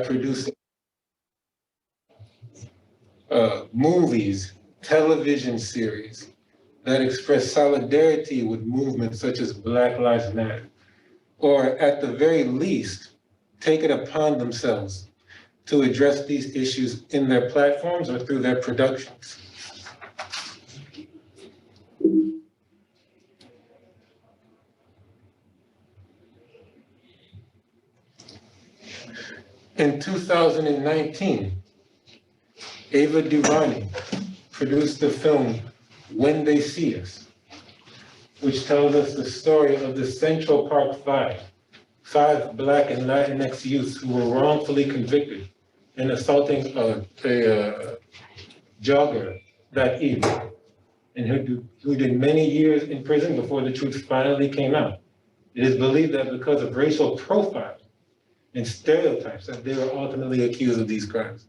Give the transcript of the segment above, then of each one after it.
produced movies, television series that express solidarity with movements such as Black Lives Matter, or at the very least, take it upon themselves to address these issues in their platforms or through their productions. In 2019, Ava DuVernay produced the film When They See Us, which tells us the story of the Central Park five Black and Latinx youths who were wrongfully convicted in assaulting a jogger that evening, and who did many years in prison before the truth finally came out. It is believed that because of racial profiling and stereotypes that they were ultimately accused of these crimes.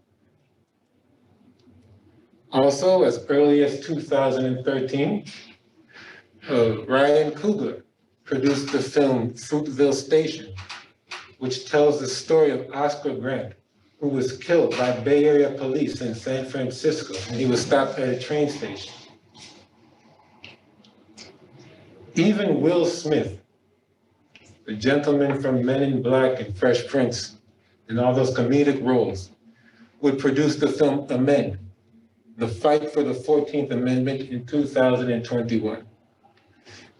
Also, as early as 2013, Ryan Coogler produced the film Fruitville Station, which tells the story of Oscar Grant, who was killed by Bay Area police in San Francisco, and he was stopped at a train station. Even Will Smith, the gentleman from Men in Black and Fresh Prince, and all those comedic roles, would produce the film Amend, the fight for the 14th Amendment in 2021,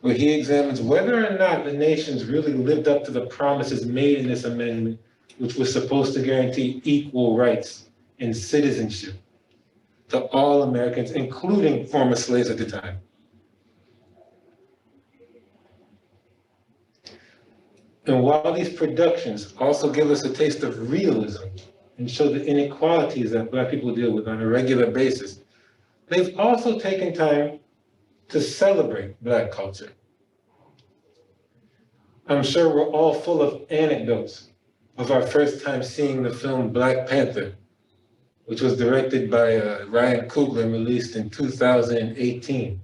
where he examines whether or not the nations really lived up to the promises made in this amendment, which was supposed to guarantee equal rights and citizenship to all Americans, including former slaves at the time. And while these productions also give us a taste of realism and show the inequalities that Black people deal with on a regular basis, they've also taken time to celebrate Black culture. I'm sure we're all full of anecdotes of our first time seeing the film Black Panther, which was directed by Ryan Coogler and released in 2018,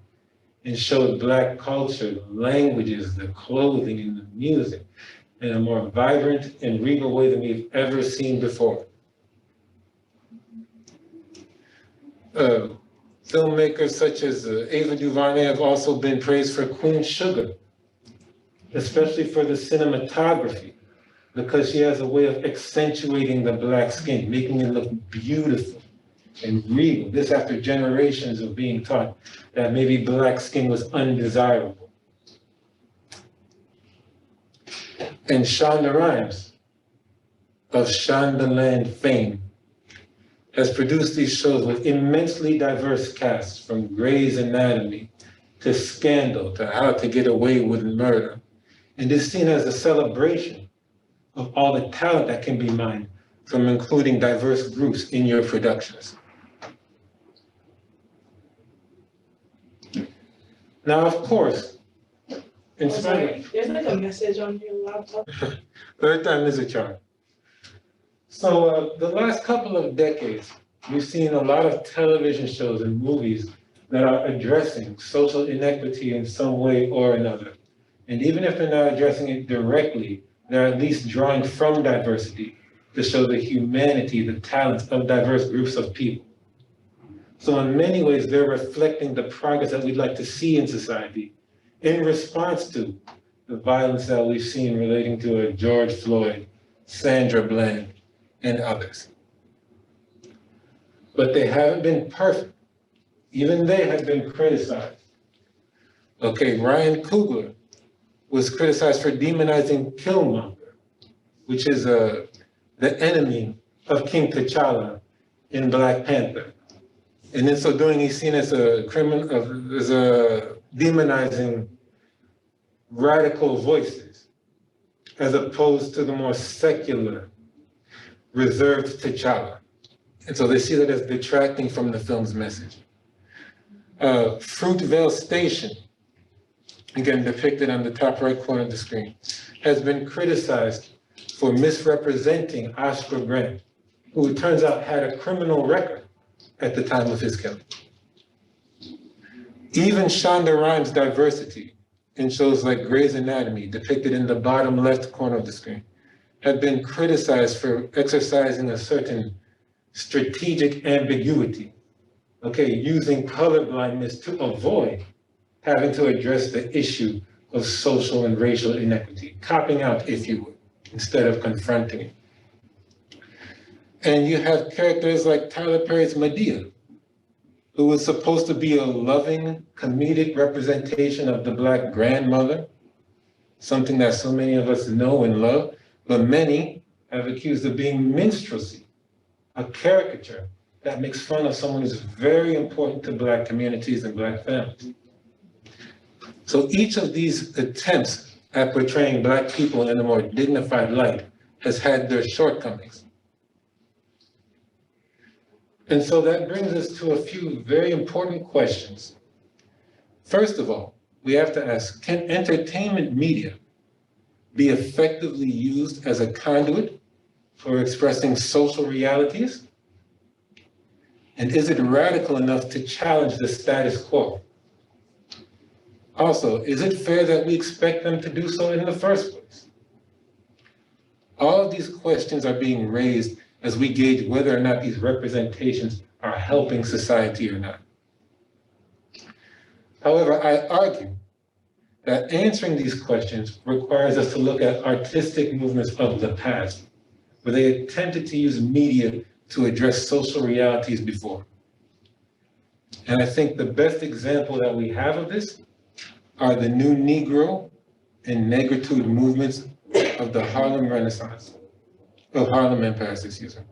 and showed Black culture, the languages, the clothing, and the music in a more vibrant and regal way than we've ever seen before. Filmmakers such as Ava DuVernay have also been praised for Queen Sugar, especially for the cinematography, because she has a way of accentuating the Black skin, making it look beautiful and regal. This after generations of being taught that maybe Black skin was undesirable. And Shonda Rhimes of Shondaland fame has produced these shows with immensely diverse casts, from Grey's Anatomy to Scandal to How to Get Away with Murder, and is seen as a celebration of all the talent that can be mined from including diverse groups in your productions. Now, of course, in spite of... There's like a message on your laptop. Third time is a charm. So the last couple of decades, we've seen a lot of television shows and movies that are addressing social inequity in some way or another. And even if they're not addressing it directly, they're at least drawing from diversity to show the humanity, the talents of diverse groups of people. So in many ways, they're reflecting the progress that we'd like to see in society in response to the violence that we've seen relating to George Floyd, Sandra Bland, and others. But they haven't been perfect. Even they have been criticized. Okay, Ryan Coogler was criticized for demonizing Killmonger, which is the enemy of King T'Challa in Black Panther. And in so doing, he's seen as a criminal, as a demonizing radical voices, as opposed to the more secular, reserved T'Challa. And so they see that as detracting from the film's message. Fruitvale Station, again depicted on the top right corner of the screen, has been criticized for misrepresenting Oscar Grant, who it turns out had a criminal record at the time of his killing. Even Shonda Rhimes' diversity in shows like Grey's Anatomy, depicted in the bottom left corner of the screen, had been criticized for exercising a certain strategic ambiguity, okay, using colorblindness to avoid having to address the issue of social and racial inequity, copping out, if you would, instead of confronting it. And you have characters like Tyler Perry's Medea, who was supposed to be a loving, comedic representation of the Black grandmother, something that so many of us know and love, but many have accused of being minstrelsy, a caricature that makes fun of someone who's very important to Black communities and Black families. So each of these attempts at portraying Black people in a more dignified light has had their shortcomings. And so that brings us to a few very important questions. First of all, we have to ask, can entertainment media be effectively used as a conduit for expressing social realities? And is it radical enough to challenge the status quo? Also, is it fair that we expect them to do so in the first place? All of these questions are being raised as we gauge whether or not these representations are helping society or not. However, I argue that answering these questions requires us to look at artistic movements of the past, where they attempted to use media to address social realities before. And I think the best example that we have of this are the new Negro and Négritude movements of the Harlem Renaissance, of Harlem and Paris, excuse me.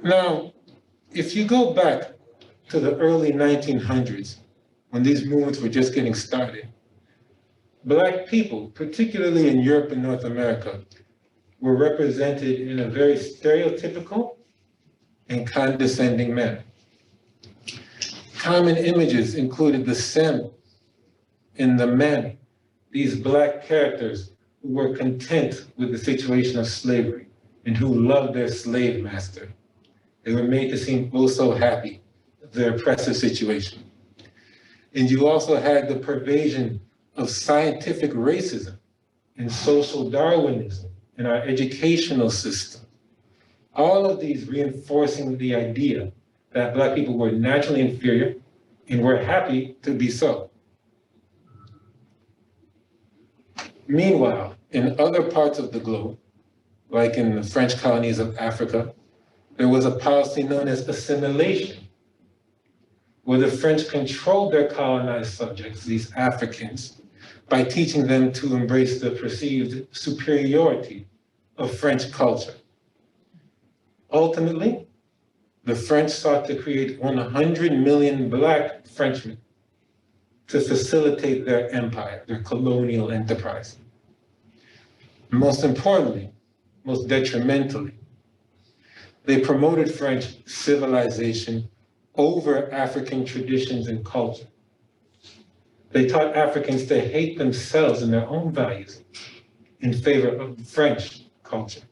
Now, if you go back to the early 1900s, when these movements were just getting started, Black people, particularly in Europe and North America, were represented in a very stereotypical and condescending manner. Common images included the Sem and the Mammy, these Black characters who were content with the situation of slavery and who loved their slave master. They were made to seem oh so happy with their oppressive situation. And you also had the pervasion of scientific racism and social Darwinism in our educational system. All of these reinforcing the idea that Black people were naturally inferior and were happy to be so. Meanwhile, in other parts of the globe, like in the French colonies of Africa, there was a policy known as assimilation, where the French controlled their colonized subjects, these Africans, by teaching them to embrace the perceived superiority of French culture. Ultimately, the French sought to create 100 million Black Frenchmen to facilitate their empire, their colonial enterprise. Most importantly, most detrimentally, they promoted French civilization over African traditions and culture. They taught Africans to hate themselves and their own values in favor of French culture.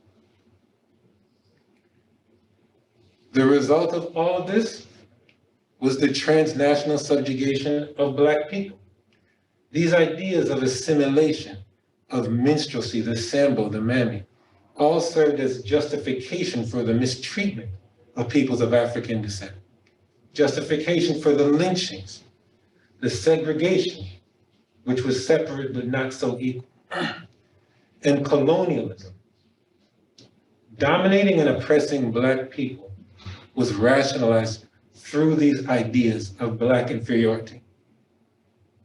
The result of all of this was the transnational subjugation of Black people. These ideas of assimilation, of minstrelsy, the sambo, the mammy, all served as justification for the mistreatment of peoples of African descent, justification for the lynchings, the segregation, which was separate but not so equal, and colonialism. Dominating and oppressing Black people was rationalized through these ideas of Black inferiority.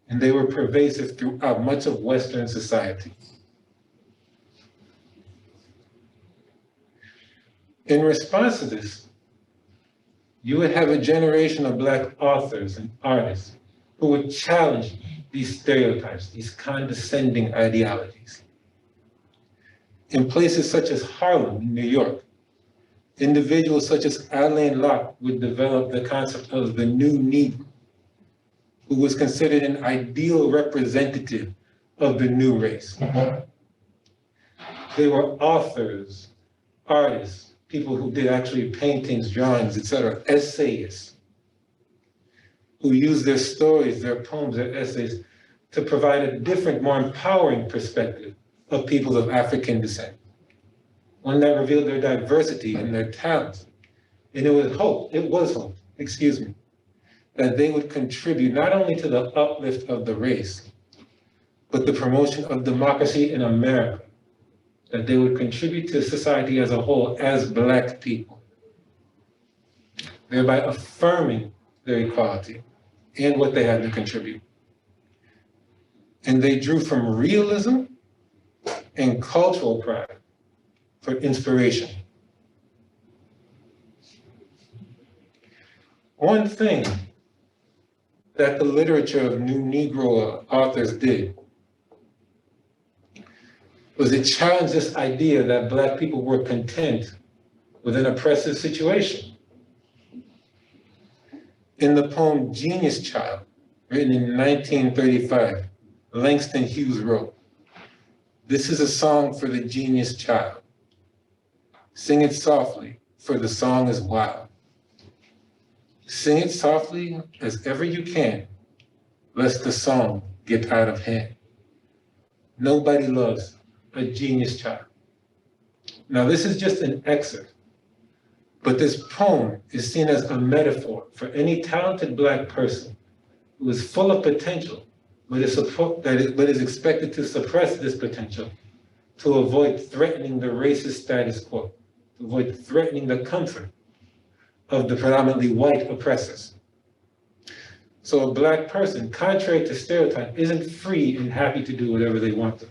And they were pervasive throughout much of Western society. In response to this, you would have a generation of Black authors and artists who would challenge these stereotypes, these condescending ideologies. In places such as Harlem, in New York, individuals such as Alain Locke would develop the concept of the new Negro, who was considered an ideal representative of the new race. They were authors, artists, people who did actually paintings, drawings, etc., essayists, who used their stories, their poems, their essays to provide a different, more empowering perspective of peoples of African descent, one that revealed their diversity and their talents. And it was hope, that they would contribute not only to the uplift of the race, but the promotion of democracy in America, that they would contribute to society as a whole as Black people, thereby affirming their equality and what they had to contribute. And they drew from realism and cultural pride for inspiration. One thing that the literature of New Negro authors did was it challenged this idea that Black people were content with an oppressive situation. In the poem Genius Child, written in 1935, Langston Hughes wrote, "This is a song for the genius child. Sing it softly, for the song is wild. Sing it softly as ever you can, lest the song get out of hand. Nobody loves a genius child." Now this is just an excerpt, but this poem is seen as a metaphor for any talented Black person who is full of potential, but is expected to suppress this potential to avoid threatening the racist status quo, to avoid threatening the comfort of the predominantly white oppressors. So a Black person, contrary to stereotype, isn't free and happy to do whatever they want to.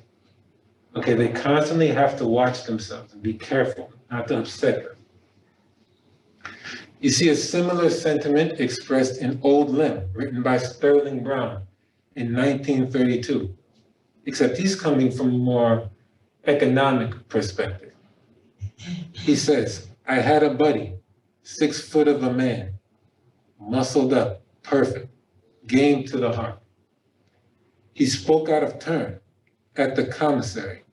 Okay, they constantly have to watch themselves and be careful not to upset them. You see a similar sentiment expressed in Old Limb, written by Sterling Brown in 1932, except he's coming from a more economic perspective. He says, "I had a buddy, 6 foot of a man, muscled up, perfect, game to the heart. He spoke out of turn at the commissary.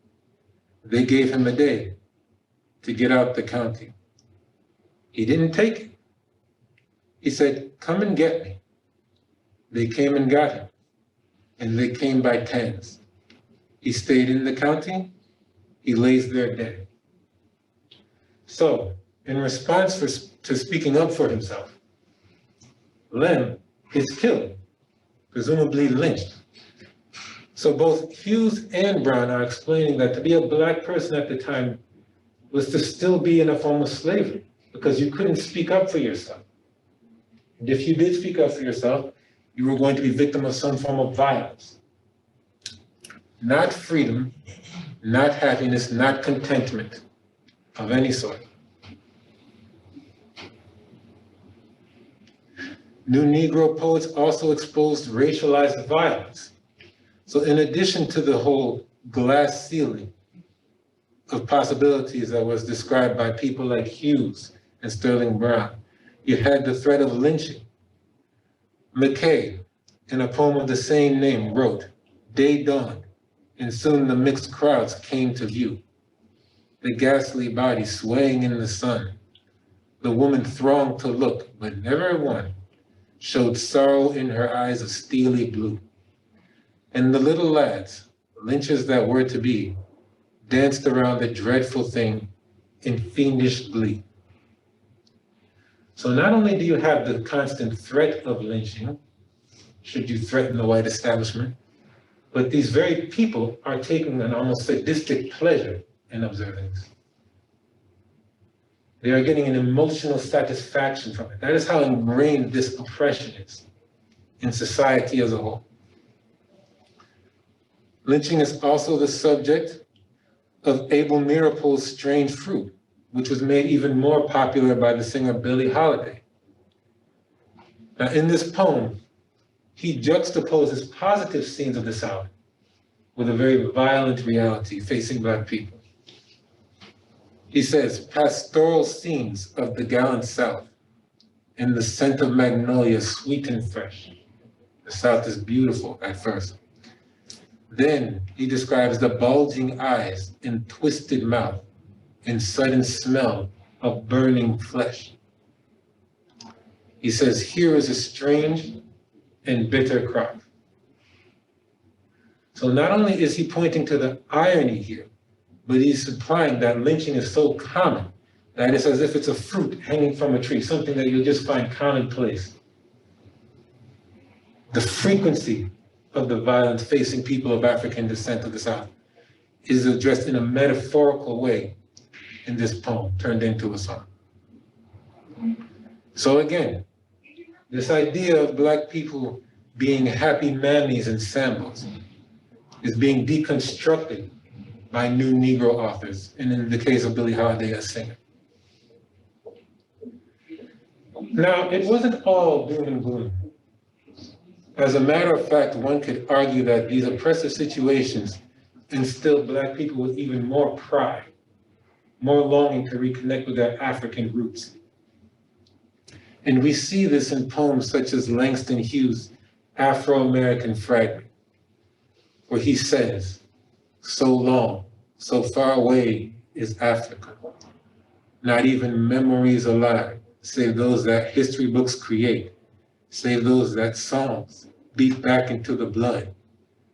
They gave him a day to get out the county. He didn't take it. He said, 'Come and get me.' They came and got him, and they came by tens. He stayed in the county, he lays there dead." So, in response to speaking up for himself, Lem is killed, presumably lynched. So both Hughes and Brown are explaining that to be a Black person at the time was to still be in a form of slavery, because you couldn't speak up for yourself. And if you did speak up for yourself, you were going to be victim of some form of violence. Not freedom, not happiness, not contentment of any sort. New Negro poets also exposed racialized violence. So in addition to the whole glass ceiling of possibilities that was described by people like Hughes and Sterling Brown, you had the threat of lynching. McKay, in a poem of the same name, wrote, "Day dawned, and soon the mixed crowds came to view. The ghastly body swaying in the sun. The woman thronged to look, but never one showed sorrow in her eyes of steely blue. And the little lads, lynchers that were to be, danced around the dreadful thing in fiendish glee." So not only do you have the constant threat of lynching, should you threaten the white establishment, but these very people are taking an almost sadistic pleasure in observing this. They are getting an emotional satisfaction from it. That is how ingrained this oppression is in society as a whole. Lynching is also the subject of Abel Meeropol's Strange Fruit, which was made even more popular by the singer Billie Holiday. Now, in this poem, he juxtaposes positive scenes of the South with a very violent reality facing Black people. He says, "Pastoral scenes of the gallant South, and the scent of magnolia sweet and fresh." The South is beautiful at first. Then he describes the bulging eyes and twisted mouth and sudden smell of burning flesh. He says, "Here is a strange and bitter crop." So not only is he pointing to the irony here, but he's implying that lynching is so common that it's as if it's a fruit hanging from a tree, something that you'll just find commonplace. The frequency of the violence facing people of African descent of the South is addressed in a metaphorical way in this poem, turned into a song. So again, this idea of Black people being happy mammies and sambos is being deconstructed by new Negro authors, and in the case of Billie Holiday, a singer. Now, it wasn't all doom and gloom. As a matter of fact, one could argue that these oppressive situations instilled Black people with even more pride, more longing to reconnect with their African roots. And we see this in poems such as Langston Hughes' Afro-American Fragment, where he says, "So long, so far away is Africa, not even memories alive, save those that history books create, save those that songs beat back into the blood,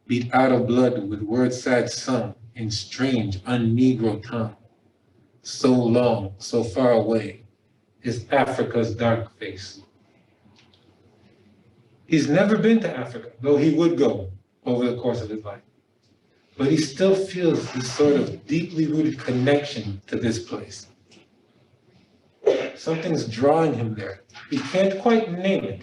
beat out of blood with words sad sung in strange, un-Negro tongue. So long, so far away is Africa's dark face." He's never been to Africa, though he would go over the course of his life. But he still feels this sort of deeply rooted connection to this place. Something's drawing him there. He can't quite name it,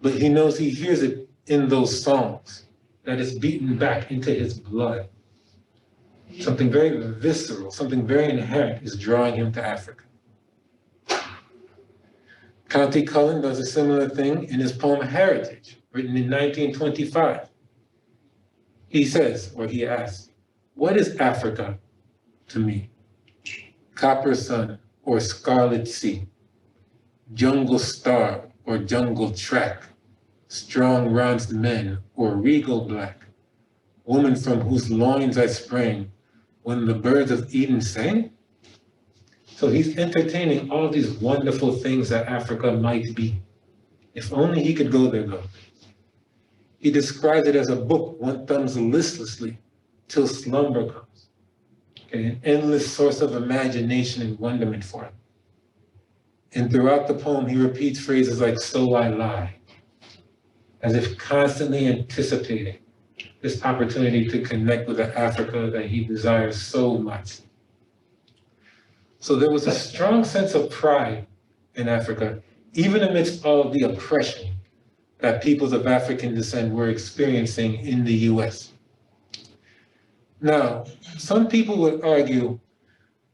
but he knows he hears it in those songs, that is beaten back into his blood. Something very visceral, something very inherent is drawing him to Africa. County Cullen does a similar thing in his poem Heritage, written in 1925. He says, or he asks, "What is Africa to me? Copper sun or scarlet sea, jungle star or jungle track, strong bronzed men or regal black, woman from whose loins I sprang when the birds of Eden sang?" So he's entertaining all these wonderful things that Africa might be. If only he could go there though. He describes it as a book one thumbs listlessly till slumber comes. Okay, an endless source of imagination and wonderment for him. And throughout the poem, he repeats phrases like, "So I lie," as if constantly anticipating this opportunity to connect with the Africa that he desires so much. So there was a strong sense of pride in Africa, even amidst all of the oppression that peoples of African descent were experiencing in the US. Now, some people would argue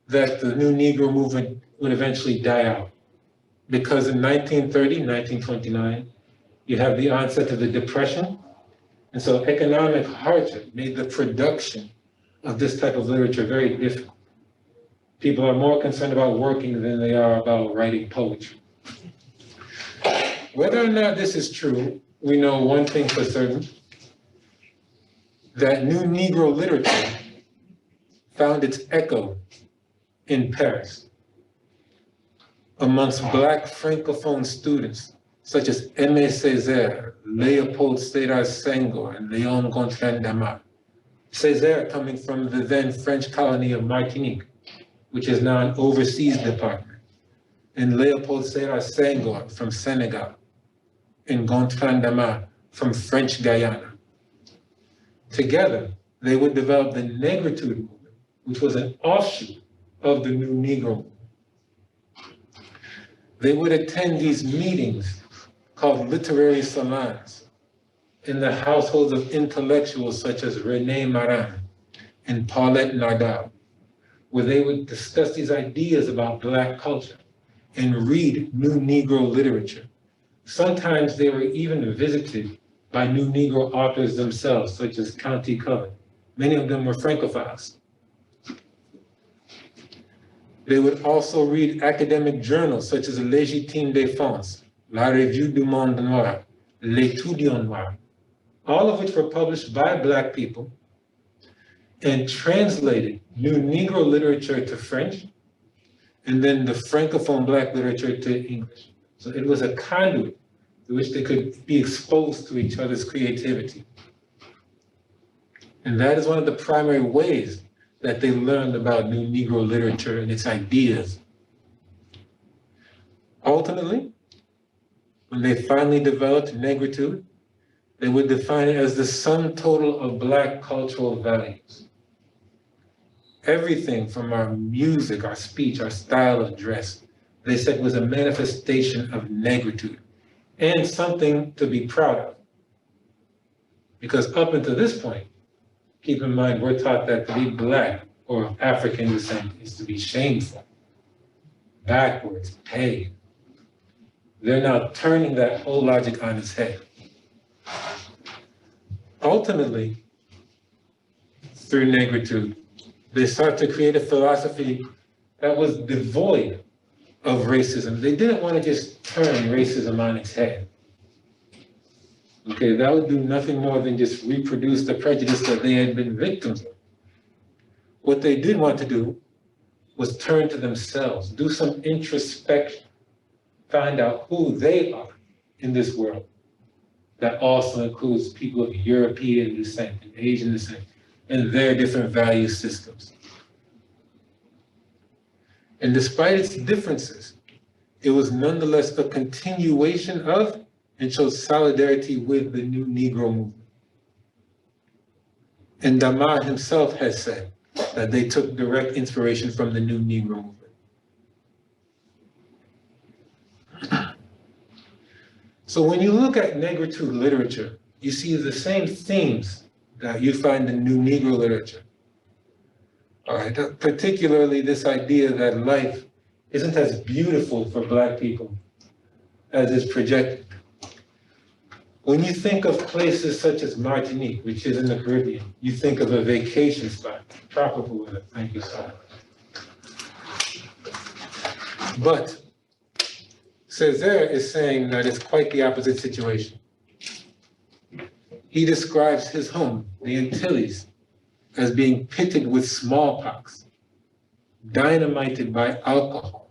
that the new Negro movement would eventually die out because in 1930, 1929, you have the onset of the Depression. And so economic hardship made the production of this type of literature very difficult. People are more concerned about working than they are about writing poetry. Whether or not this is true, we know one thing for certain, that new Negro literature found its echo in Paris amongst Black Francophone students, such as Aimé Césaire, Léopold Sedar Senghor, and Léon Gontran Damas. Césaire coming from the then French colony of Martinique, which is now an overseas department, and Léopold Sedar Senghor from Senegal, and Gontran Damas from French Guyana. Together, they would develop the Negritude movement, which was an offshoot of the new Negro movement. They would attend these meetings called literary salons in the households of intellectuals such as René Marin and Paulette Nardal, where they would discuss these ideas about Black culture and read new Negro literature. Sometimes they were even visited by new Negro authors themselves, such as County Cullen. Many of them were Francophiles. They would also read academic journals such as Légitime Défense, La Revue du Monde Noir, L'Étudiant Noir, all of which were published by Black people and translated new Negro literature to French, and then the Francophone Black literature to English. So it was a conduit through which they could be exposed to each other's creativity. And that is one of the primary ways that they learned about New Negro literature and its ideas. Ultimately, when they finally developed Negritude, they would define it as the sum total of Black cultural values. Everything from our music, our speech, our style of dress, they said was a manifestation of Negritude and something to be proud of. Because up until this point, keep in mind, we're taught that to be Black or of African descent is to be shameful, backwards, pagan. They're now turning that whole logic on its head. Ultimately, through Negritude, they sought to create a philosophy that was devoid of racism. They didn't want to just turn racism on its head. Okay, that would do nothing more than just reproduce the prejudice that they had been victims of. What they did want to do was turn to themselves, do some introspection, find out who they are in this world that also includes people of European descent and Asian descent and their different value systems. And despite its differences, it was nonetheless a continuation of and shows solidarity with the New Negro Movement. And Camara himself has said that they took direct inspiration from the New Negro Movement. So when you look at Negritude literature, you see the same themes that you find in New Negro literature. All right, particularly this idea that life isn't as beautiful for Black people as is projected. When you think of places such as Martinique, which is in the Caribbean, you think of a vacation spot, tropical weather, thank you so much. But Césaire is saying that it's quite the opposite situation. He describes his home, the Antilles, as being pitted with smallpox, dynamited by alcohol,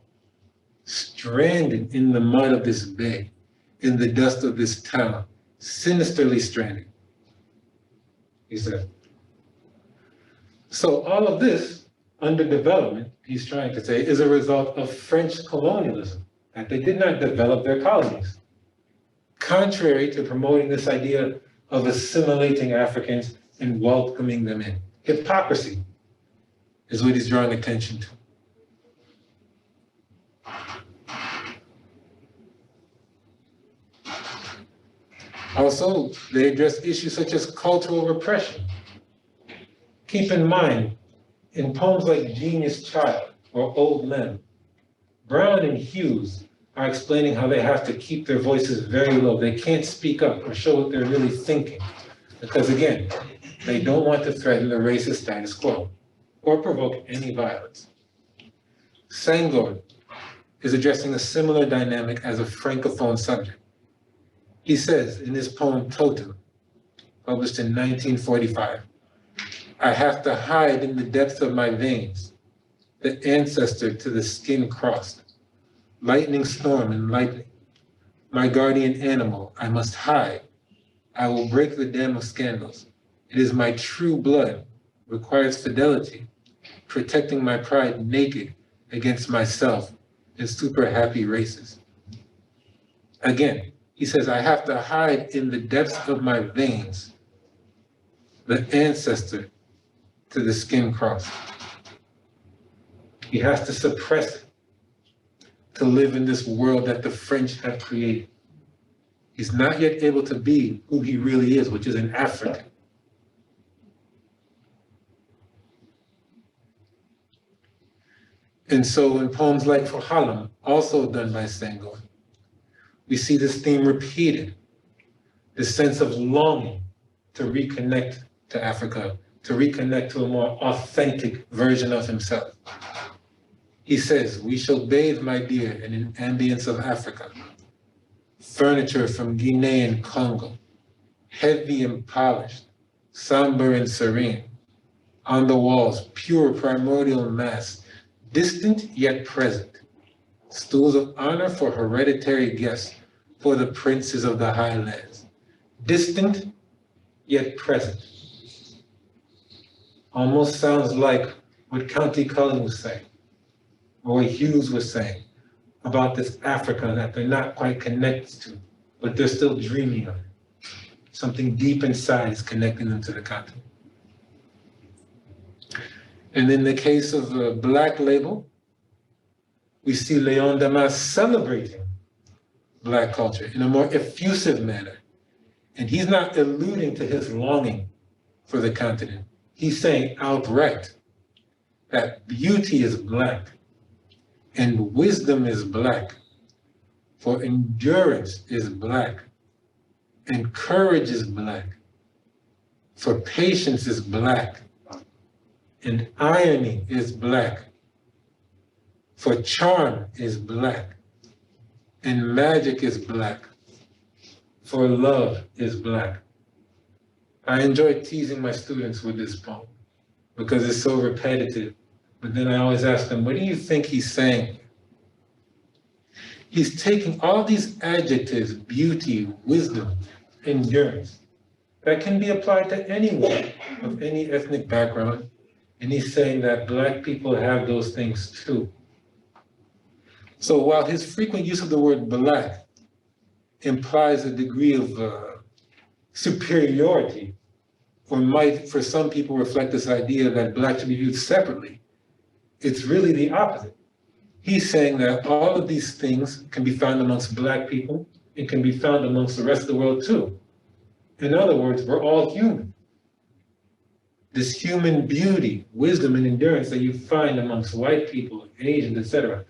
stranded in the mud of this bay, in the dust of this town, sinisterly stranded, he said. So all of this underdevelopment, he's trying to say, is a result of French colonialism, that they did not develop their colonies. Contrary to promoting this idea of assimilating Africans and welcoming them in. Hypocrisy is what he's drawing attention to. Also, they address issues such as cultural repression. Keep in mind, in poems like Genius Child or Old Men, Brown and Hughes are explaining how they have to keep their voices very low. They can't speak up or show what they're really thinking. Because again, they don't want to threaten the racist status quo or provoke any violence. Senghor is addressing a similar dynamic as a Francophone subject. He says in his poem Totem, published in 1945, I have to hide in the depths of my veins, the ancestor to the skin crossed, lightning storm and lightning, my guardian animal, I must hide. I will break the dam of scandals. It is my true blood, requires fidelity, protecting my pride naked against myself and super happy races. Again, he says, I have to hide in the depths of my veins, the ancestor to the skin crossed. He has to suppress it to live in this world that the French have created. He's not yet able to be who he really is, which is an African. And so in poems like For Harlem, also done by Senghor, we see this theme repeated, this sense of longing to reconnect to Africa, to reconnect to a more authentic version of himself. He says, we shall bathe, my dear, in an ambience of Africa. Furniture from Guinea and Congo, heavy and polished, somber and serene. On the walls, pure primordial mass, distant yet present. Stools of honor for hereditary guests, for the princes of the highlands. Distant yet present. almost sounds like what County Cullen was saying, or what Hughes was saying about this Africa that they're not quite connected to, but they're still dreaming of it. Something deep inside is connecting them to the continent. And in the case of the Black label, we see Léon Damas celebrating Black culture in a more effusive manner. And he's not alluding to his longing for the continent. He's saying outright that beauty is Black and wisdom is Black, for endurance is Black and courage is Black, for patience is Black and irony is Black, for charm is Black and magic is Black, for love is Black. I enjoy teasing my students with this poem because it's so repetitive. But then I always ask them, what do you think he's saying? He's taking all these adjectives, beauty, wisdom, endurance, that can be applied to anyone of any ethnic background. And he's saying that Black people have those things too. So while his frequent use of the word Black implies a degree of superiority, or might for some people reflect this idea that Black should be viewed separately, it's really the opposite. He's saying that all of these things can be found amongst Black people and can be found amongst the rest of the world too. In other words, we're all human. This human beauty, wisdom, and endurance that you find amongst white people, Asians, etc.,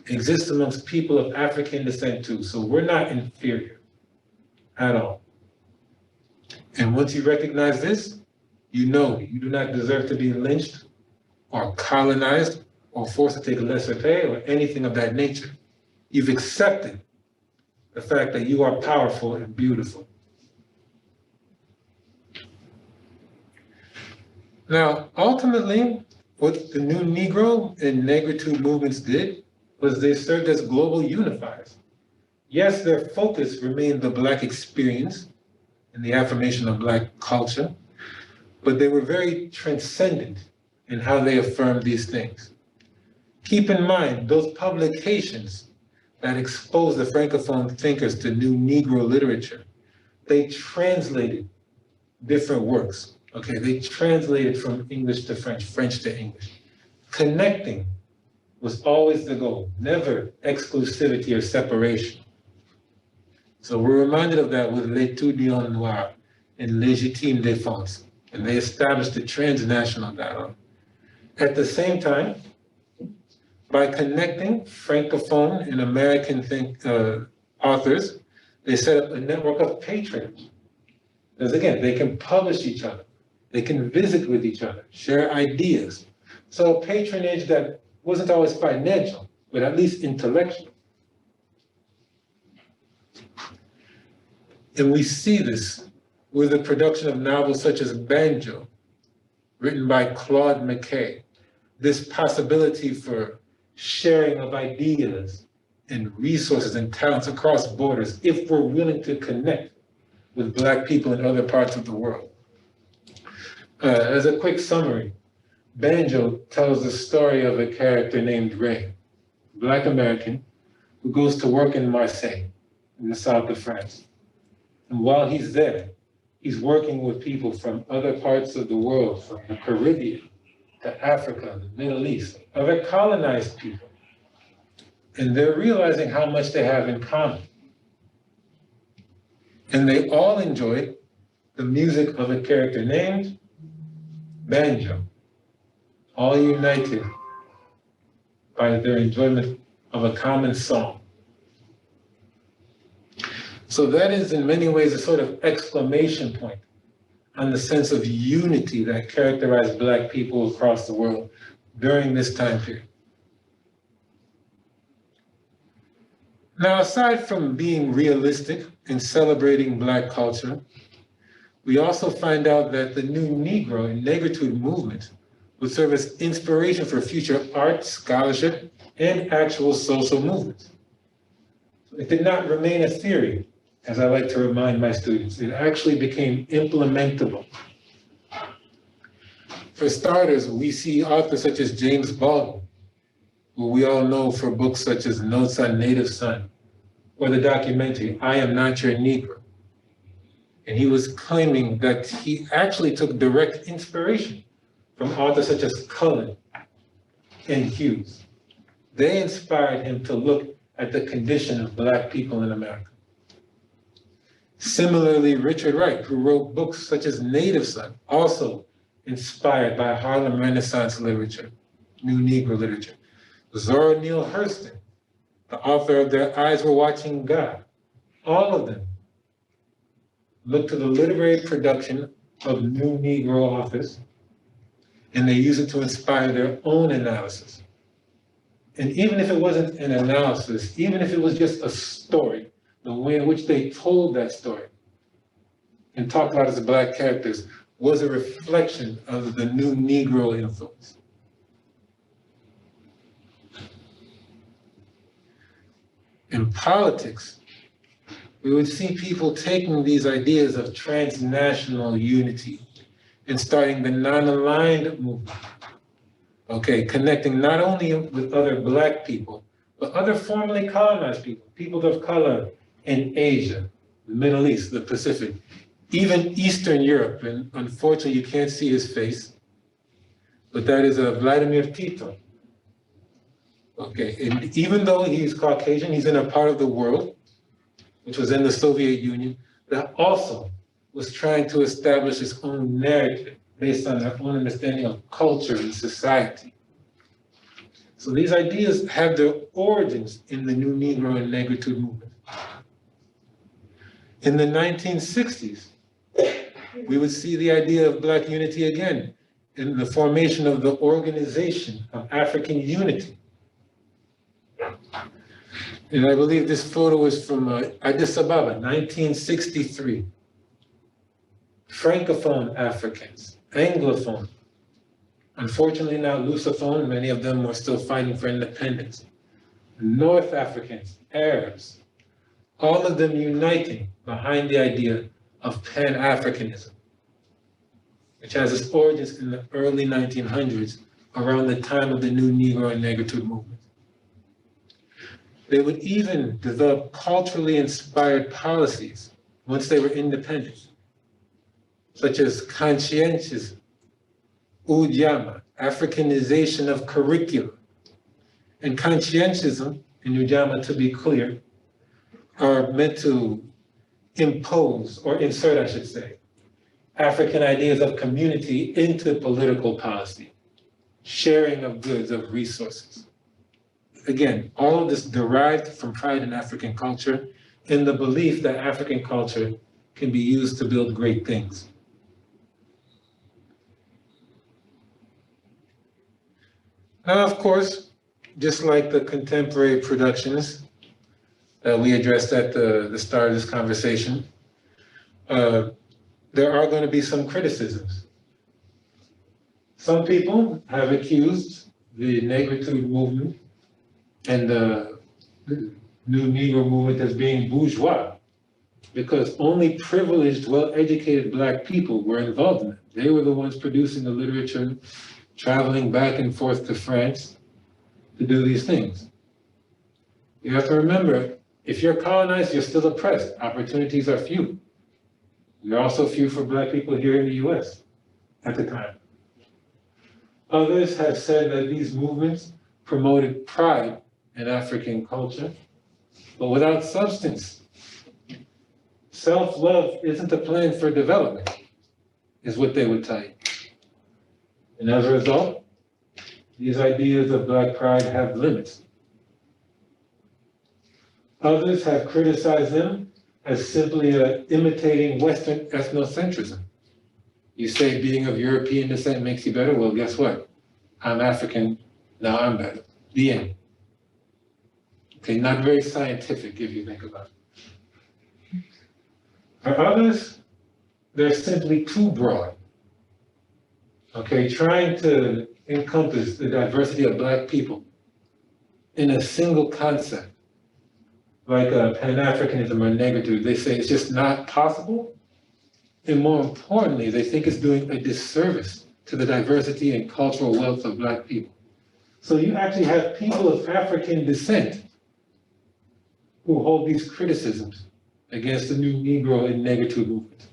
exists amongst people of African descent too. So we're not inferior at all. And once you recognize this, you know you do not deserve to be lynched or colonized or forced to take lesser pay or anything of that nature. You've accepted the fact that you are powerful and beautiful. Now, ultimately, what the new Negro and Negritude movements did was they served as global unifiers. Yes, their focus remained the Black experience and the affirmation of Black culture, but they were very transcendent in how they affirmed these things. Keep in mind, those publications that exposed the Francophone thinkers to new Negro literature, they translated different works, okay? They translated from English to French, French to English. Connecting was always the goal, never exclusivity or separation. So we're reminded of that with L'étude noire and Légitime Défense, and they established a transnational dialogue. At the same time, by connecting Francophone and American authors, they set up a network of patronage. Because again, they can publish each other, they can visit with each other, share ideas. So patronage that wasn't always financial, but at least intellectual. And we see this with the production of novels such as Banjo, written by Claude McKay. This possibility for sharing of ideas and resources and talents across borders if we're willing to connect with Black people in other parts of the world. As a quick summary, Banjo tells the story of a character named Ray, Black American, who goes to work in Marseille, in the south of France. And while he's there, he's working with people from other parts of the world, from the Caribbean to Africa, the Middle East, other colonized people. And they're realizing how much they have in common. And they all enjoy the music of a character named Banjo, all united by their enjoyment of a common song. So that is in many ways a sort of exclamation point on the sense of unity that characterized Black people across the world during this time period. Now, aside from being realistic and celebrating Black culture, we also find out that the new Negro and Négritude movement would serve as inspiration for future art, scholarship, and actual social movements. It did not remain a theory, as I like to remind my students. It actually became implementable. For starters, we see authors such as James Baldwin, who we all know for books such as Notes on Native Son, or the documentary, I Am Not Your Negro. And he was claiming that he actually took direct inspiration from authors such as Cullen and Hughes. They inspired him to look at the condition of Black people in America. Similarly, Richard Wright, who wrote books such as Native Son, also inspired by Harlem Renaissance literature, New Negro literature. Zora Neale Hurston, the author of Their Eyes Were Watching God, all of them look to the literary production of New Negro authors, and they use it to inspire their own analysis. And even if it wasn't an analysis, even if it was just a story, the way in which they told that story and talked about it as Black characters was a reflection of the New Negro influence. In politics, we would see people taking these ideas of transnational unity and starting the non-aligned movement. Okay, connecting not only with other Black people, but other formerly colonized people, people of color in Asia, the Middle East, the Pacific, even Eastern Europe. And unfortunately, you can't see his face, but that is Vladimir Tito. Okay, and even though he's Caucasian, he's in a part of the world, which was in the Soviet Union, that also was trying to establish its own narrative based on their own understanding of culture and society. So these ideas have their origins in the New Negro and Negritude movement. In the 1960s, we would see the idea of Black unity again in the formation of the Organization of African Unity. And I believe this photo is from Addis Ababa, 1963. Francophone Africans, Anglophone, unfortunately now Lusophone, many of them were still fighting for independence. North Africans, Arabs, all of them uniting behind the idea of Pan-Africanism, which has its origins in the early 1900s, around the time of the New Negro and Negritude movement. They would even develop culturally inspired policies once they were independent, such as conscientism, Ujamaa, Africanization of curriculum. And conscientism and Ujamaa, to be clear, are meant to impose, or insert, I should say, African ideas of community into political policy, sharing of goods, of resources. Again, all of this derived from pride in African culture and the belief that African culture can be used to build great things. Now, of course, just like the contemporary productions that we addressed at the start of this conversation, there are going to be some criticisms. Some people have accused the Negritude movement and the New Negro movement as being bourgeois, because only privileged, well-educated Black people were involved in it. They were the ones producing the literature, traveling back and forth to France to do these things. You have to remember, if you're colonized, you're still oppressed. Opportunities are few. There are also few for Black people here in the US at the time. Others have said that these movements promoted pride in African culture, but without substance. Self-love isn't a plan for development, is what they would tell you. And as a result, these ideas of Black pride have limits. Others have criticized them as simply imitating Western ethnocentrism. You say being of European descent makes you better? Well, guess what? I'm African, now I'm better. The end. Okay, not very scientific if you think about it. For others, they're simply too broad. Okay, trying to encompass the diversity of Black people in a single concept, like Pan-Africanism or Negritude, they say it's just not possible. And more importantly, they think it's doing a disservice to the diversity and cultural wealth of Black people. So you actually have people of African descent who hold these criticisms against the new Negro and Négritude movement.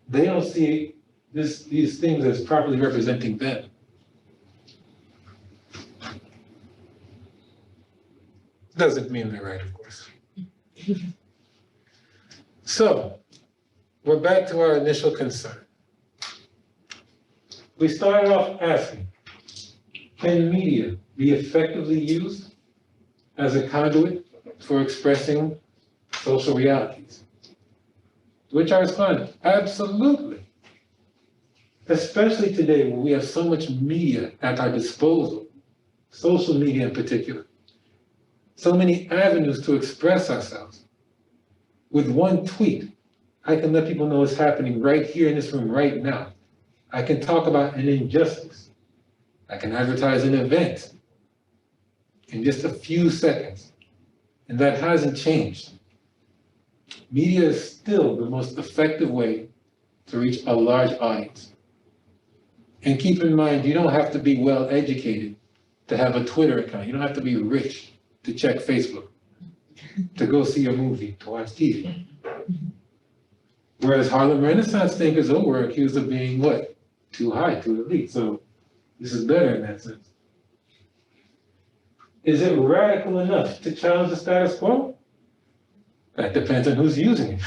They don't see these things as properly representing them. Doesn't mean they're right, of course. So, we're back to our initial concern. We started off asking, can media be effectively used as a conduit for expressing social realities? To which I responded, absolutely. Especially today when we have so much media at our disposal, social media in particular. So many avenues to express ourselves. With one tweet, I can let people know what's happening right here in this room right now. I can talk about an injustice. I can advertise an event in just a few seconds. And that hasn't changed. Media is still the most effective way to reach a large audience. And keep in mind, you don't have to be well educated to have a Twitter account. You don't have to be rich to check Facebook, to go see a movie, to watch TV. Whereas Harlem Renaissance thinkers were accused of being what? Too high, too elite. So this is better in that sense. Is it radical enough to challenge the status quo? That depends on who's using it.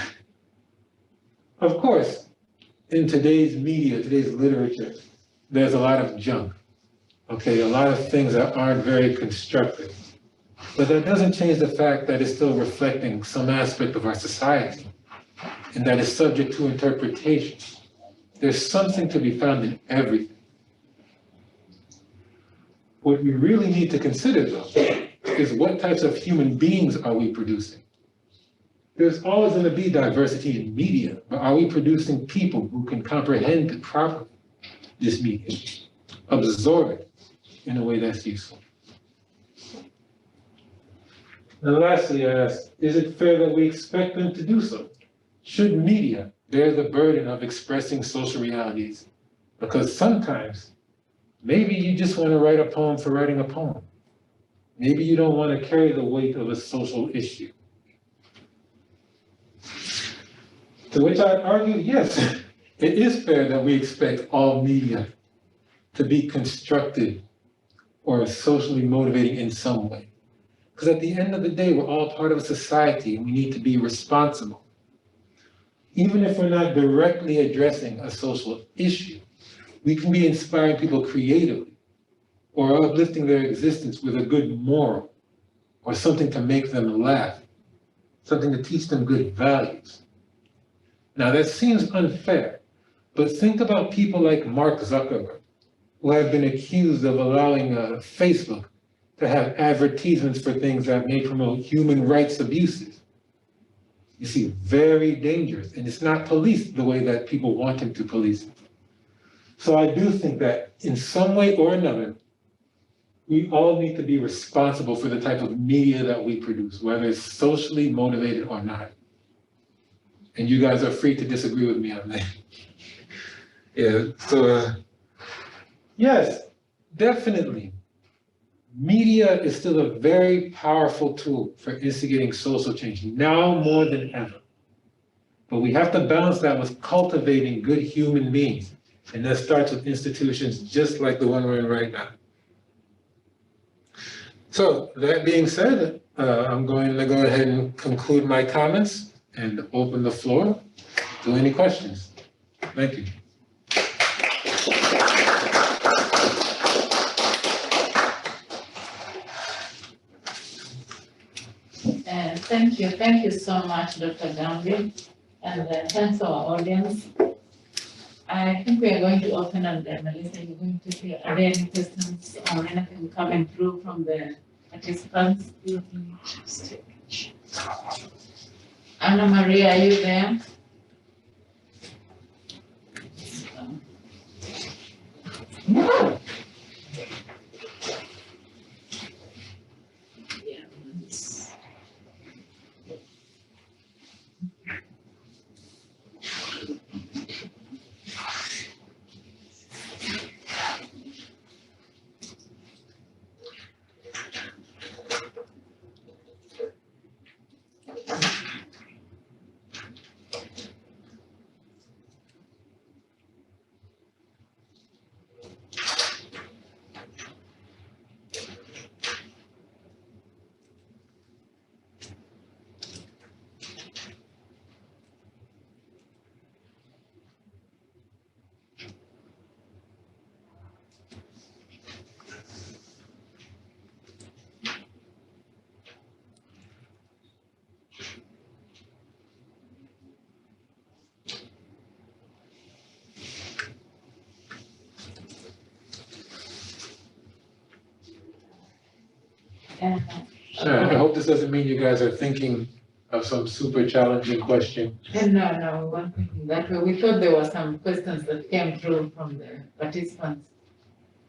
Of course, in today's media, today's literature, there's a lot of junk. Okay, a lot of things that aren't very constructive. But that doesn't change the fact that it's still reflecting some aspect of our society and that is subject to interpretation. There's something to be found in everything. What we really need to consider, though, is what types of human beings are we producing? There's always going to be diversity in media, but are we producing people who can comprehend properly this media, absorb it in a way that's useful? And lastly, I asked, is it fair that we expect them to do so? Should media bear the burden of expressing social realities? Because sometimes, maybe you just want to write a poem for writing a poem. Maybe you don't want to carry the weight of a social issue. To which I argue, yes, it is fair that we expect all media to be constructive or socially motivating in some way. Because at the end of the day, we're all part of a society and we need to be responsible. Even if we're not directly addressing a social issue, we can be inspiring people creatively or uplifting their existence with a good moral or something to make them laugh, something to teach them good values. Now that seems unfair, but think about people like Mark Zuckerberg, who have been accused of allowing Facebook to have advertisements for things that may promote human rights abuses. You see, very dangerous, and it's not policed the way that people want him to police it. So I do think that in some way or another, we all need to be responsible for the type of media that we produce, whether it's socially motivated or not. And you guys are free to disagree with me on that. Yeah, so yes, definitely. Media is still a very powerful tool for instigating social change, now more than ever. But we have to balance that with cultivating good human beings. And that starts with institutions just like the one we're in right now. So that being said, I'm going to go ahead and conclude my comments and open the floor to any questions. Thank you. Thank you so much, Dr. Gambi, and thanks to our audience. I think we are going to open and Melissa, you're going to hear, are there any questions or anything coming through from the participants? Anna Maria, are you there? Sure. I hope this doesn't mean you guys are thinking of some super challenging question. No, we weren't thinking that way. We thought there were some questions that came through from the participants.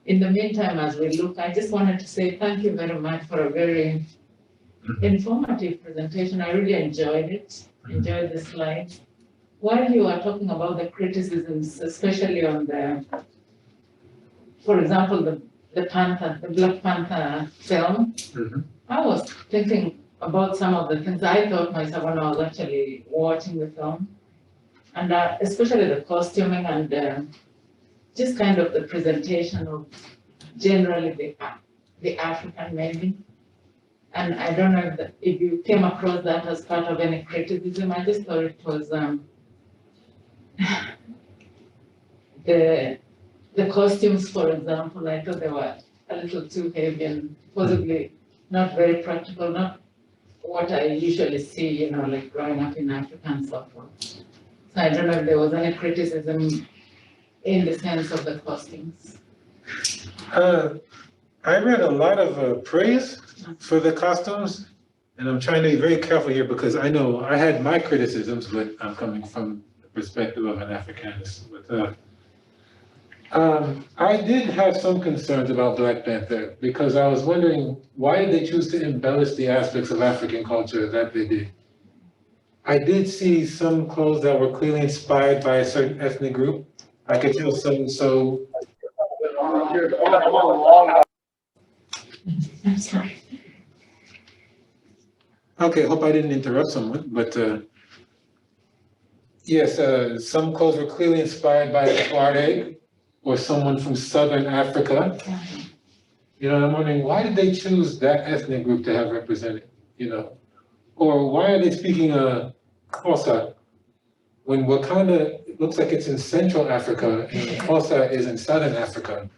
In the meantime, as we look, I just wanted to say thank you very much for a very informative presentation. I really enjoyed it, enjoyed the slides. While you were talking about the criticisms, especially on the, for example, the Black Panther film, I was thinking about some of the things I thought myself when I was actually watching the film, and especially the costuming and just kind of the presentation of generally the African maybe. And I don't know if you came across that as part of any criticism. I just thought it was the costumes, for example, I thought they were a little too heavy and possibly not very practical, not what I usually see, like growing up in Africa and so forth. So I don't know if there was any criticism in the sense of the costumes. I read a lot of praise for the costumes, and I'm trying to be very careful here because I know I had my criticisms, but I'm coming from the perspective of an Africanist. But I did have some concerns about Black Panther because I was wondering why did they choose to embellish the aspects of African culture that they did. I did see some clothes that were clearly inspired by a certain ethnic group. I could tell so. I'm sorry. Okay, hope I didn't interrupt someone, but yes, some clothes were clearly inspired by a Tuareg or someone from Southern Africa. I'm wondering, why did they choose that ethnic group to have represented, Or why are they speaking Xhosa when Wakanda looks like it's in Central Africa and Xhosa is in Southern Africa?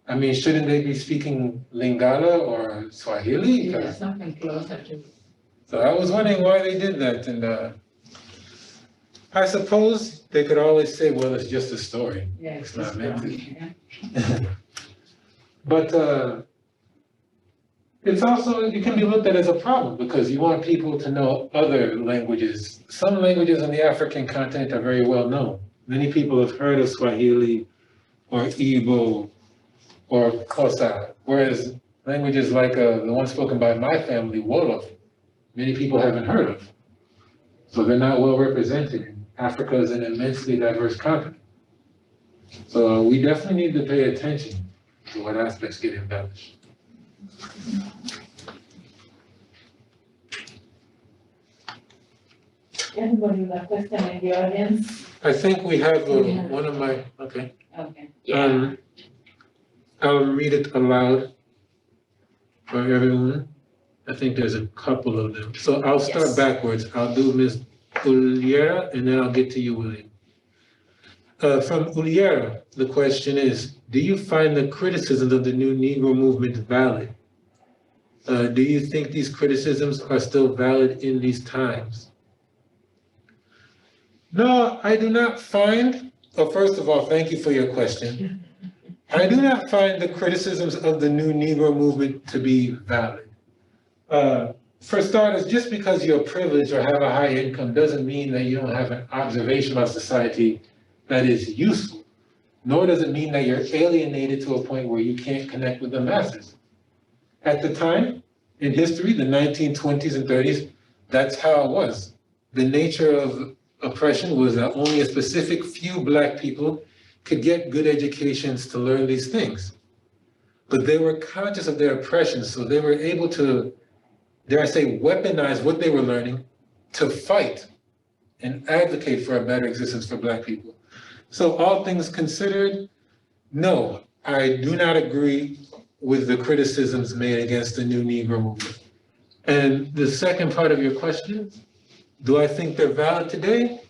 I mean, shouldn't they be speaking Lingala or Swahili? Yeah, something closer to. So I was wondering why they did that, and I suppose they could always say, well, it's just a story. Yeah, It's not meant to. yeah. But it's also, it can be looked at as a problem because you want people to know other languages. Some languages on the African continent are very well known. Many people have heard of Swahili or Igbo or Xhosa, whereas languages like the one spoken by my family, Wolof, many people haven't heard of. So they're not well represented. Africa is an immensely diverse continent. So we definitely need to pay attention to what aspects get embellished. Anybody with a question in the audience? I think we have one of my, okay. Okay. I'll read it aloud for everyone. I think there's a couple of them. So I'll start backwards. I'll do Ms. Uliera and then I'll get to you, William. From Uliera, the question is, do you find the criticisms of the new Negro movement valid? Do you think these criticisms are still valid in these times? No, I do not find, first of all, thank you for your question. I do not find the criticisms of the new Negro movement to be valid. For starters, just because you're privileged or have a high income doesn't mean that you don't have an observation about society that is useful, nor does it mean that you're alienated to a point where you can't connect with the masses. At the time, in history, the 1920s and 30s, that's how it was. The nature of oppression was that only a specific few Black people could get good educations to learn these things. But they were conscious of their oppression, so they were able to, dare I say, weaponize what they were learning to fight and advocate for a better existence for Black people. So all things considered, no, I do not agree with the criticisms made against the new Negro movement. And the second part of your question, do I think they're valid today?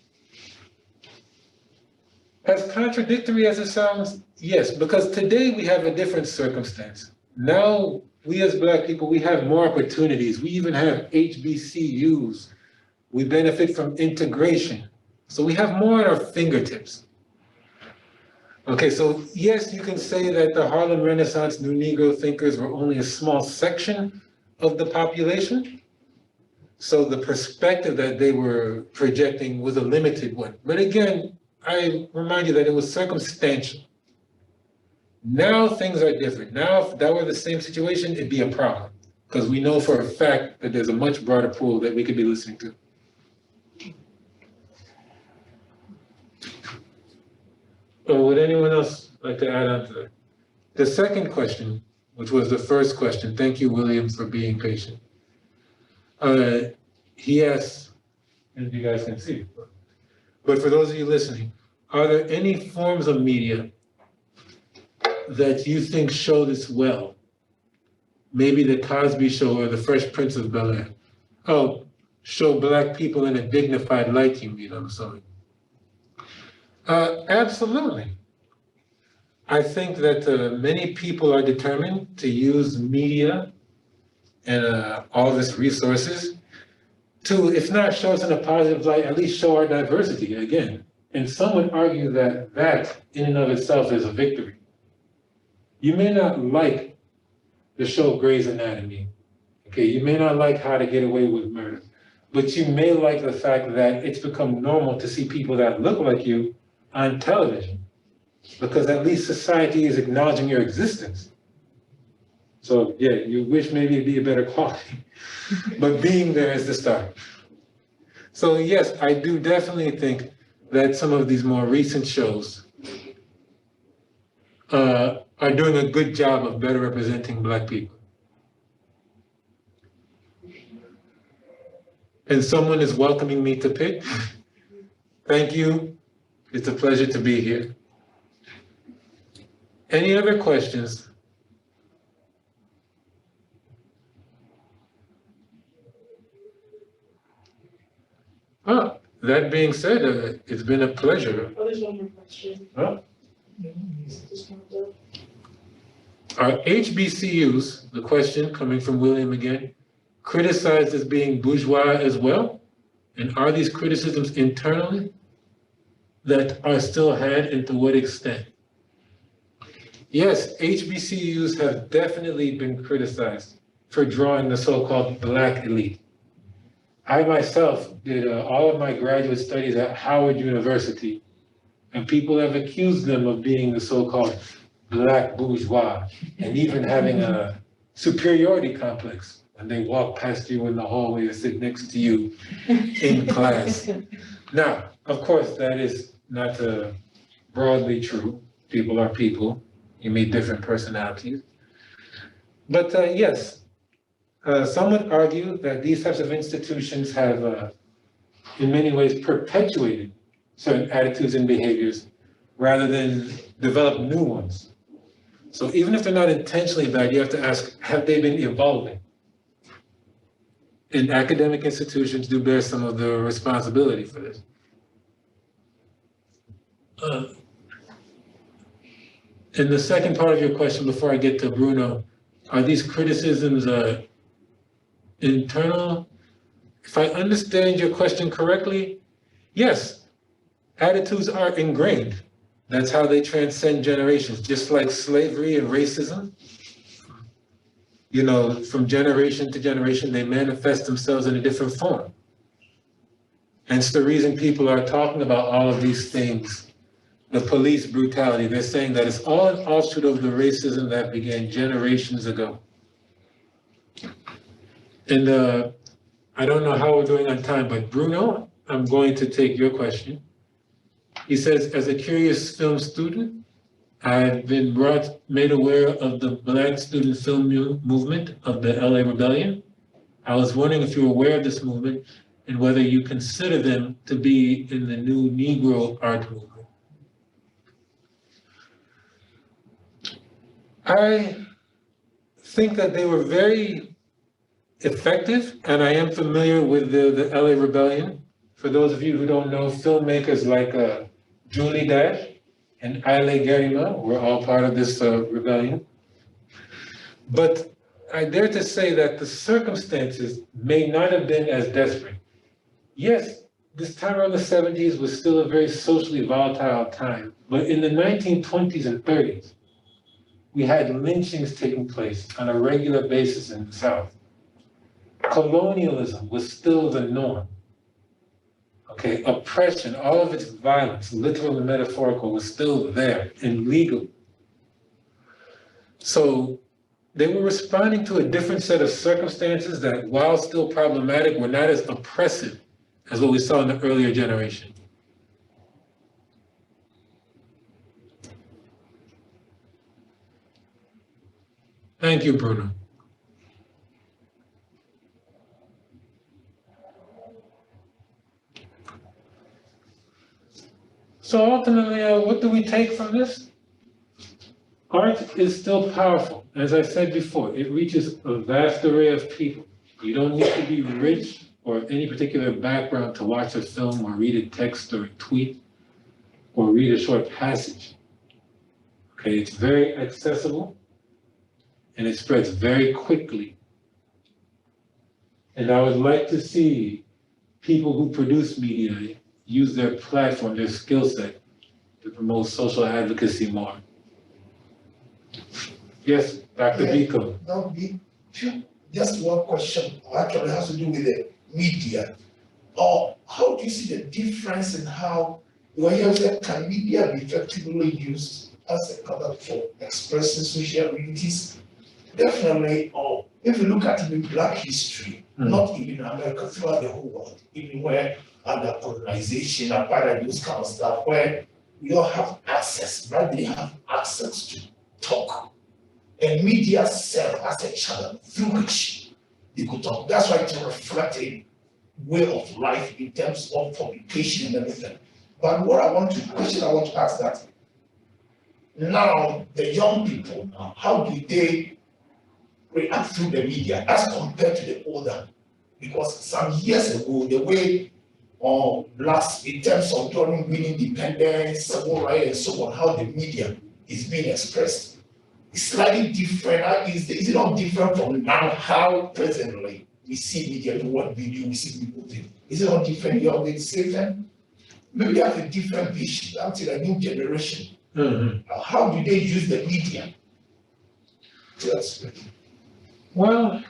As contradictory as it sounds, yes, because today we have a different circumstance. Now, we as Black people, we have more opportunities. We even have HBCUs. We benefit from integration. So we have more at our fingertips. Okay, so yes, you can say that the Harlem Renaissance New Negro thinkers were only a small section of the population. So the perspective that they were projecting was a limited one. But again, I remind you that it was circumstantial. Now things are different. Now, if that were the same situation, it'd be a problem. Because we know for a fact that there's a much broader pool that we could be listening to. Or would anyone else like to add on to that? The second question, which was the first question, thank you, William, for being patient. He asks, and you guys can see, but for those of you listening, are there any forms of media that you think show this well? Maybe the Cosby Show or the Fresh Prince of Bel-Air. Oh, show Black people in a dignified light, you mean, I'm sorry. Absolutely. I think that many people are determined to use media and all this resources to, if not show us in a positive light, at least show our diversity again. And some would argue that that in and of itself is a victory. You may not like the show Grey's Anatomy, okay? You may not like How to Get Away with Murder, but you may like the fact that it's become normal to see people that look like you on television, because at least society is acknowledging your existence. So yeah, you wish maybe it'd be a better quality, but being there is the start. So yes, I do definitely think that some of these more recent shows are doing a good job of better representing Black people. And someone is welcoming me to pick. Thank you. It's a pleasure to be here. Any other questions? That being said, it's been a pleasure. Oh, there's one more question. Just comes up. Are HBCUs, the question coming from William again, criticized as being bourgeois as well? And are these criticisms internally that are still had, and to what extent? Yes, HBCUs have definitely been criticized for drawing the so-called Black elite. I myself did all of my graduate studies at Howard University, and people have accused them of being the so-called Black bourgeois, and even having a superiority complex when they walk past you in the hallway or sit next to you in class. Now, of course, that is not broadly true. People are people. You meet different personalities. But yes, some would argue that these types of institutions have, in many ways, perpetuated certain attitudes and behaviors rather than develop new ones. So even if they're not intentionally bad, you have to ask, have they been evolving? And academic institutions do bear some of the responsibility for this. And the second part of your question, before I get to Bruno, are these criticisms internal? If I understand your question correctly, yes, attitudes are ingrained. That's how they transcend generations, just like slavery and racism. You know, from generation to generation, they manifest themselves in a different form. And it's the reason people are talking about all of these things. The police brutality, they're saying that it's all an offshoot of the racism that began generations ago. And I don't know how we're doing on time, but Bruno, I'm going to take your question. He says, as a curious film student, I've been made aware of the Black student film movement of the LA Rebellion. I was wondering if you were aware of this movement and whether you consider them to be in the new Negro art movement. I think that they were very effective, and I am familiar with the LA Rebellion. For those of you who don't know, filmmakers like Julie Dash and Aile Garima were all part of this rebellion. But I dare to say that the circumstances may not have been as desperate. Yes, this time around the 70s was still a very socially volatile time, but in the 1920s and 30s, we had lynchings taking place on a regular basis in the South. colonialism was still the norm. Okay, oppression, all of its violence, literal and metaphorical, was still there and legal. So they were responding to a different set of circumstances that, while still problematic, were not as oppressive as what we saw in the earlier generation. Thank you, Bruno. So ultimately, what do we take from this? Art is still powerful. As I said before, it reaches a vast array of people. You don't need to be rich or any particular background to watch a film or read a text or a tweet or read a short passage. Okay, it's very accessible and it spreads very quickly. And I would like to see people who produce media use their platform, their skill set to promote social advocacy more. Yes, Dr. Biko. Now, just one question actually has to do with the media. Or how do you see the difference in how, when you say, can media be effectively used as a cover for expressing social realities? Definitely, or if you look at even Black history, not even America, throughout the whole world, even where under colonization, apartheid, those kind of stuff, where we all have access, right? They have access to talk. And media serve as a channel through which they could talk. That's why it's reflecting way of life in terms of publication and everything. But what I want to ask that now the young people now, how do they react through the media as compared to the older? Because some years ago, the way last in terms of during winning independence, civil rights, and so on, how the media is being expressed is slightly different. Is it not different from now how presently we see media do what we do, we see people do? Is it not different? You have the same thing? Maybe they have a different vision until a new generation. How do they use the media? Yes. Well,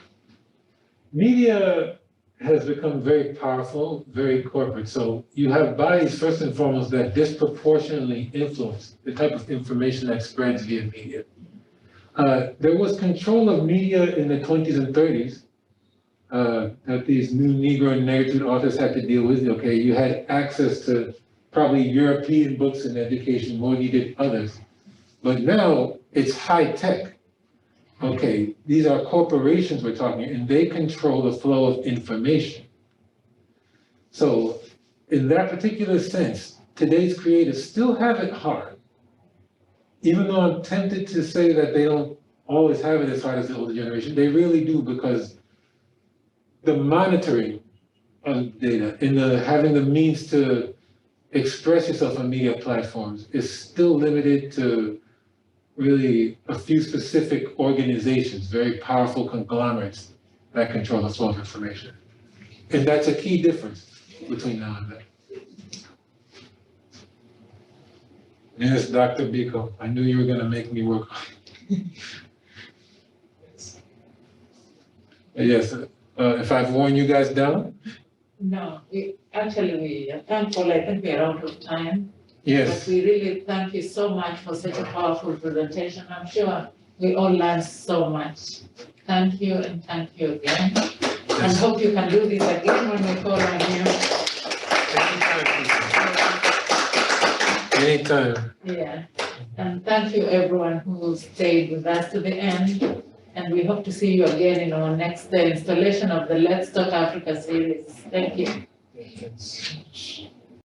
media has become very powerful, very corporate. So you have bodies, first and foremost, that disproportionately influence the type of information that spreads via media. There was control of media in the 20s and 30s that these new Negro and Négritude authors had to deal with. Okay, you had access to probably European books and education more than you did others. But now it's high tech. Okay, these are corporations we're talking, and they control the flow of information. So in that particular sense, today's creators still have it hard, even though I'm tempted to say that they don't always have it as hard as the older generation. They really do, because the monitoring of data and having the means to express yourself on media platforms is still limited to really a few specific organizations, very powerful conglomerates that control the flow of information. And that's a key difference between now and then. Yes, Dr. Biko, I knew you were gonna make me work. Yes, if I've worn you guys down? No, we are thankful. I think we are out of time. Yes. But we really thank you so much for such a powerful presentation. I'm sure we all learned so much. Thank you and thank you again. And hope you can do this again when we call on you. Anytime. Yeah. And thank you everyone who stayed with us to the end. And we hope to see you again in our next installation of the Let's Talk Africa series. Thank you.